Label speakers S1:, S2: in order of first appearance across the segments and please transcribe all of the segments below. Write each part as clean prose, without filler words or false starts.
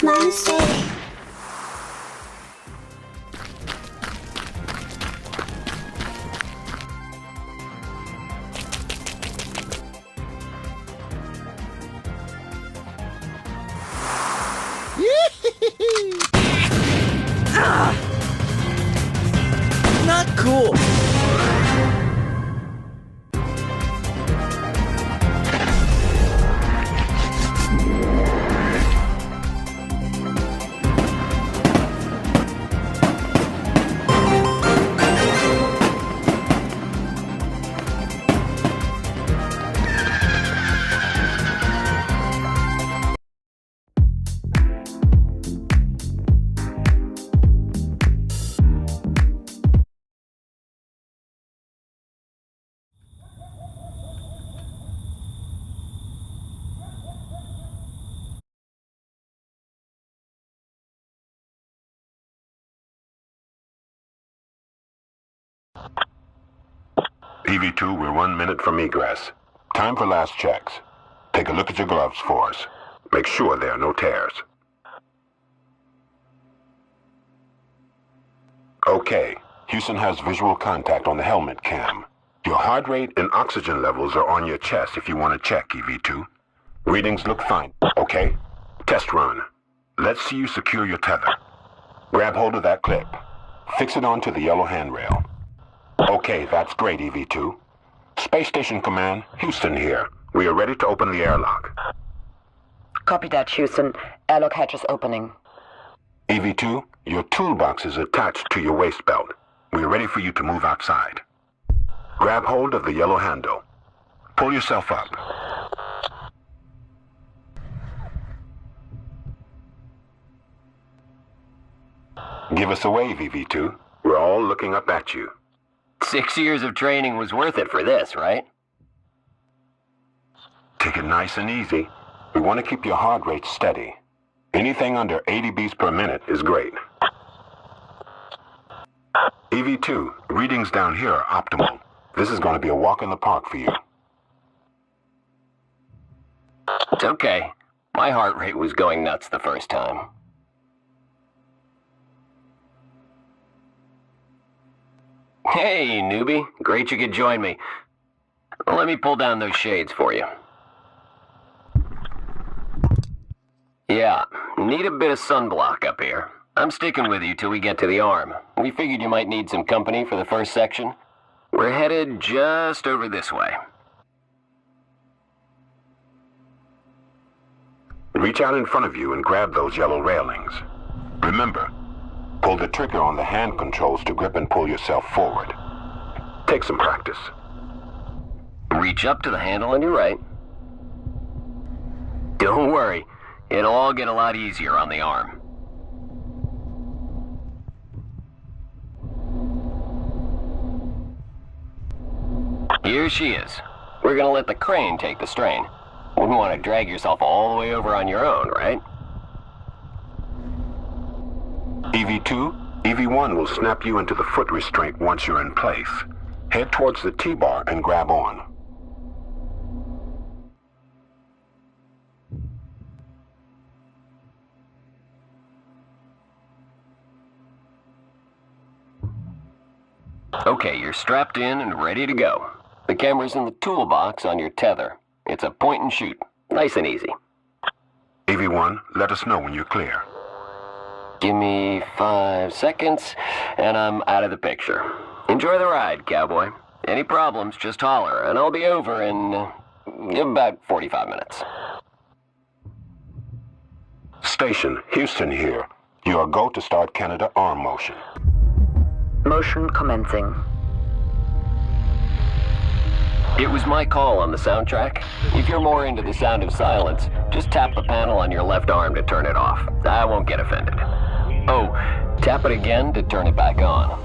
S1: My mistake.
S2: Not cool.
S3: EV2, we're 1 minute from egress. Time for last checks. Take a look at your gloves for us. Make sure there are no tears. Okay, Houston has visual contact on the helmet cam. Your heart rate and oxygen levels are on your chest if you want to check, EV2. Readings look fine, okay? Test run. Let's see you secure your tether. Grab hold of that clip. Fix it onto the yellow handrail. Okay, that's great, EV2. Space Station Command, Houston here. We are ready to open the airlock.
S4: Copy that, Houston. Airlock hatch is opening.
S3: EV2, your toolbox is attached to your waist belt. We are ready for you to move outside. Grab hold of the yellow handle. Pull yourself up. Give us a wave, EV2. We're all looking up at you.
S5: 6 years of training was worth it for this, right?
S3: Take it nice and easy. We want to keep your heart rate steady. Anything under 80 beats per minute is great. EV2, readings down here are optimal. This is going to be a walk in the park for you.
S5: It's okay. My heart rate was going nuts the first time. Hey, newbie. Great you could join me. Let me pull down those shades for you. Yeah, need a bit of sunblock up here. I'm sticking with you till we get to the arm. We figured you might need some company for the first section. We're headed just over this way.
S3: Reach out in front of you and grab those yellow railings. Remember, pull the trigger on the hand controls to grip and pull yourself forward. Take some practice.
S5: Reach up to the handle on your right. Don't worry, it'll all get a lot easier on the arm. Here she is. We're gonna let the crane take the strain. Wouldn't want to drag yourself all the way over on your own, right?
S3: EV2, EV1 will snap you into the foot restraint once you're in place. Head towards the T-bar and grab on.
S5: Okay, you're strapped in and ready to go. The camera's in the toolbox on your tether. It's a point and shoot. Nice and easy.
S3: EV1, let us know when you're clear.
S5: Give me 5 seconds, and I'm out of the picture. Enjoy the ride, cowboy. Any problems, just holler, and I'll be over in about 45 minutes.
S3: Station, Houston here. You are go to start Canada arm motion.
S4: Motion commencing.
S5: It was my call on the soundtrack. If you're more into the sound of silence, just tap the panel on your left arm to turn it off. I won't get offended. Oh, tap it again to turn it back on.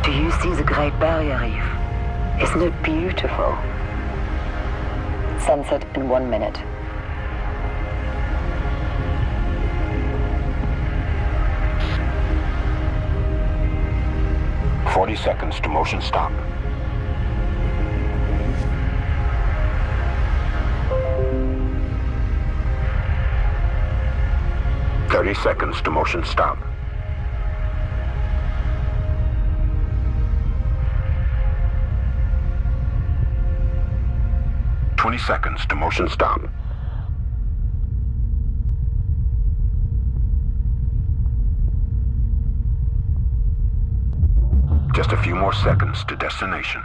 S4: Do you see the Great Barrier Reef? Isn't it beautiful? Sunset in 1 minute.
S3: "40 seconds to motion stop. "30 seconds to motion stop. "20 seconds to motion stop. Just a few more seconds to destination.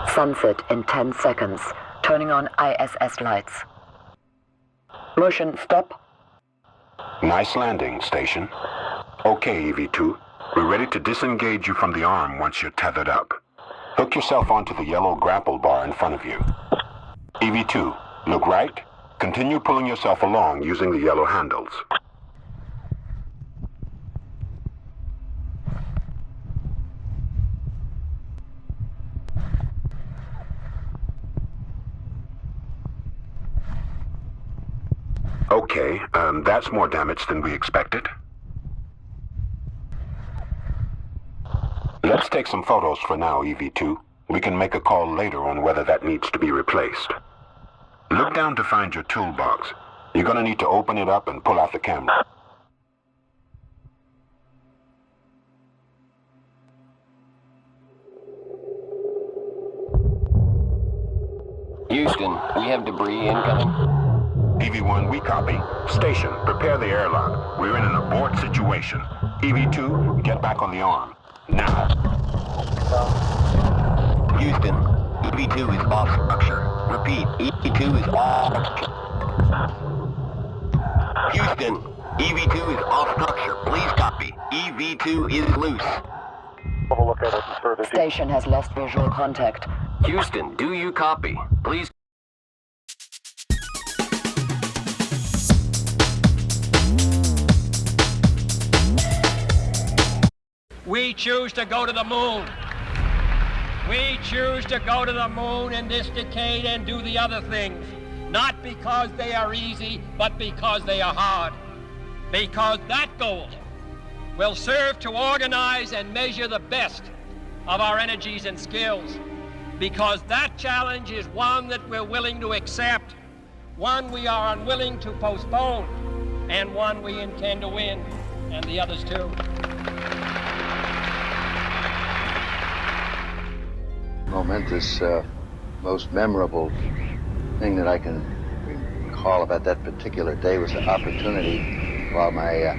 S4: Sunset in 10 seconds. Turning on ISS lights. Motion stop.
S3: Nice landing, station. Okay, EV2. We're ready to disengage you from the arm once you're tethered up. Hook yourself onto the yellow grapple bar in front of you. EV2, look right. Continue pulling yourself along using the yellow handles. Okay, that's more damage than we expected. Let's take some photos for now, EV2. We can make a call later on whether that needs to be replaced. Look down to find your toolbox. You're gonna need to open it up and pull out the camera.
S5: Houston, we have debris incoming.
S3: EV1, we copy. Station, prepare the airlock. We're in an abort situation. EV2, get back on the arm. Now.
S5: Houston, EV2 is off structure. Repeat, EV2 is off structure. Houston, EV2 is off structure. Please copy. EV2 is loose.
S4: Station has lost visual contact.
S5: Houston, do you copy? Please.
S6: We choose to go to the moon. We choose to go to the moon in this decade and do the other things, not because they are easy, but because they are hard. Because that goal will serve to organize and measure the best of our energies and skills. Because that challenge is one that we're willing to accept, one we are unwilling to postpone, and one we intend to win, and the others too.
S7: Momentous, most memorable thing that I can recall about that particular day was the opportunity while my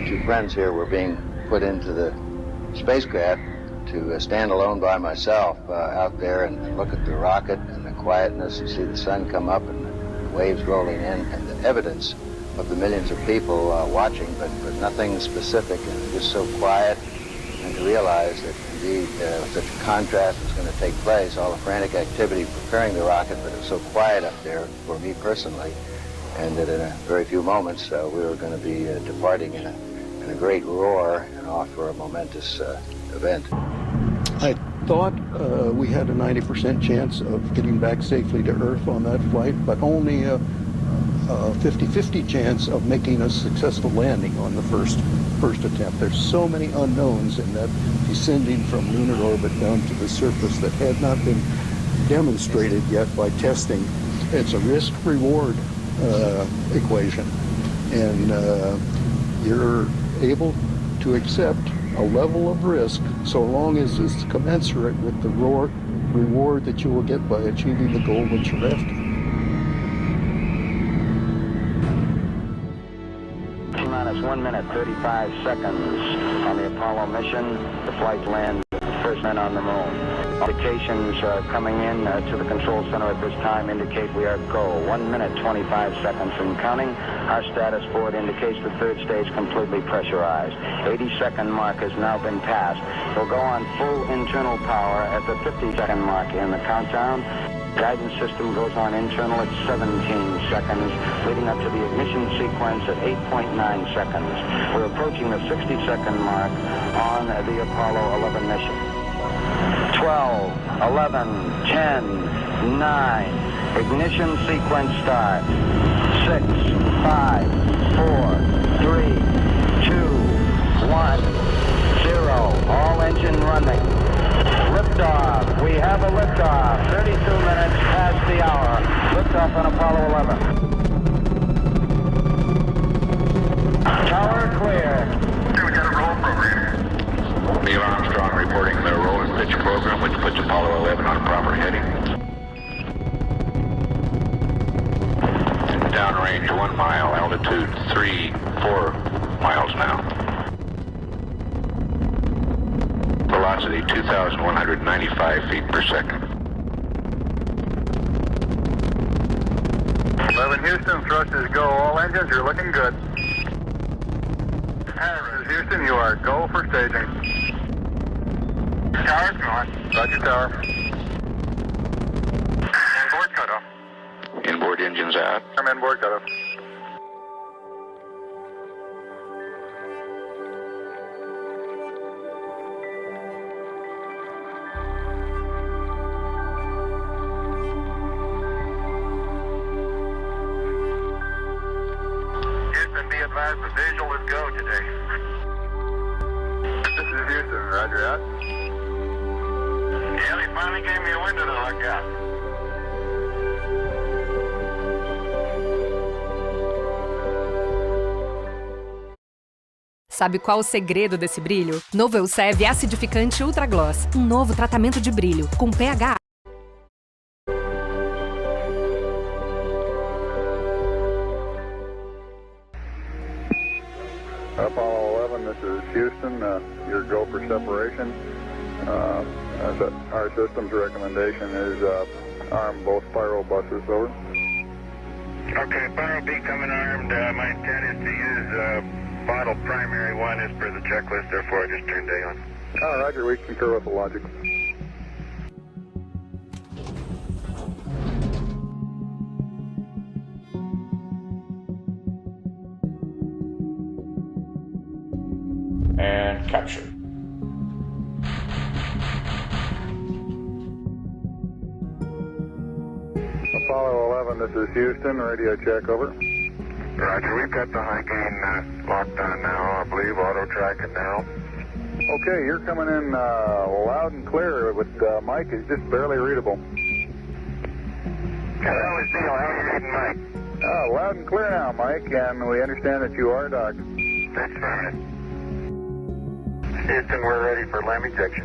S7: two friends here were being put into the spacecraft to stand alone by myself out there and look at the rocket and the quietness and see the sun come up and the waves rolling in and the evidence of the millions of people watching, but nothing specific, and just so quiet, and to realize that indeed such a contrast was going to take place, all the frantic activity preparing the rocket, but it was so quiet up there for me personally, and that in a very few moments we were going to be departing in a great roar and off for a momentous event.
S8: I thought we had a 90% chance of getting back safely to Earth on that flight, but only a 50-50 chance of making a successful landing on the first attempt. There's so many unknowns in that descending from lunar orbit down to the surface that had not been demonstrated yet by testing. It's a risk-reward equation, and you're able to accept a level of risk so long as it's commensurate with the reward that you will get by achieving the goal that you're after.
S9: T-minus 1 minute, 35 seconds on the Apollo mission. The flight lands first men on the moon. Indications coming in to the control center at this time indicate we are go. 1 minute, 25 seconds and counting. Our status board indicates the third stage completely pressurized. 80-second mark has now been passed. We'll go on full internal power at the 50-second mark in the countdown. Guidance system goes on internal at 17 seconds, leading up to the ignition sequence at 8.9 seconds. We're approaching the 60-second mark on the Apollo 11 mission. 12, 11, 10, 9. Ignition sequence start. 6, 5, 4, 3, 2, 1, 0. All engine running. Liftoff. We have a liftoff. 32 minutes past the hour. Liftoff on Apollo 11. Tower clear.
S10: We got a roll program. Neil Armstrong reporting the roll and pitch program, which puts Apollo 11 on proper heading. Downrange 1 mile, altitude 4 miles now. Velocity 2,195 feet per second. 11 Houston, thrust is go. All engines, you're looking good. Harris, Houston, you are go for staging. Tower's going. Roger, tower. Inboard cutoff. Inboard engines out. I'm inboard cutoff. Houston, be advised the visual is go today. This is Houston, roger out. Yeah, they finally gave me a window to look at.
S11: Sabe qual o segredo desse brilho? Novo Elsev Acidificante Ultra Gloss. Um novo tratamento de brilho, com pH.
S10: Apollo 11, this is Houston. Your go for separation. Our system's recommendation is arm both spiral buses, over. Okay, spiral B coming armed. My intent is to use bottle primary 1 as per the checklist, therefore I just turned A on. Roger, we concur with the logic.
S12: And capture.
S10: Apollo 11, this is Houston, radio check, over. Roger, we've got the high gain locked on now, I believe, auto tracking now. Okay, you're coming in loud and clear, but Mike is just barely readable. Hello, it's Neil. How are you reading, Mike? Loud and clear now, Mike, and we understand that you are docked. That's right. Houston, we're ready for LAM ejection.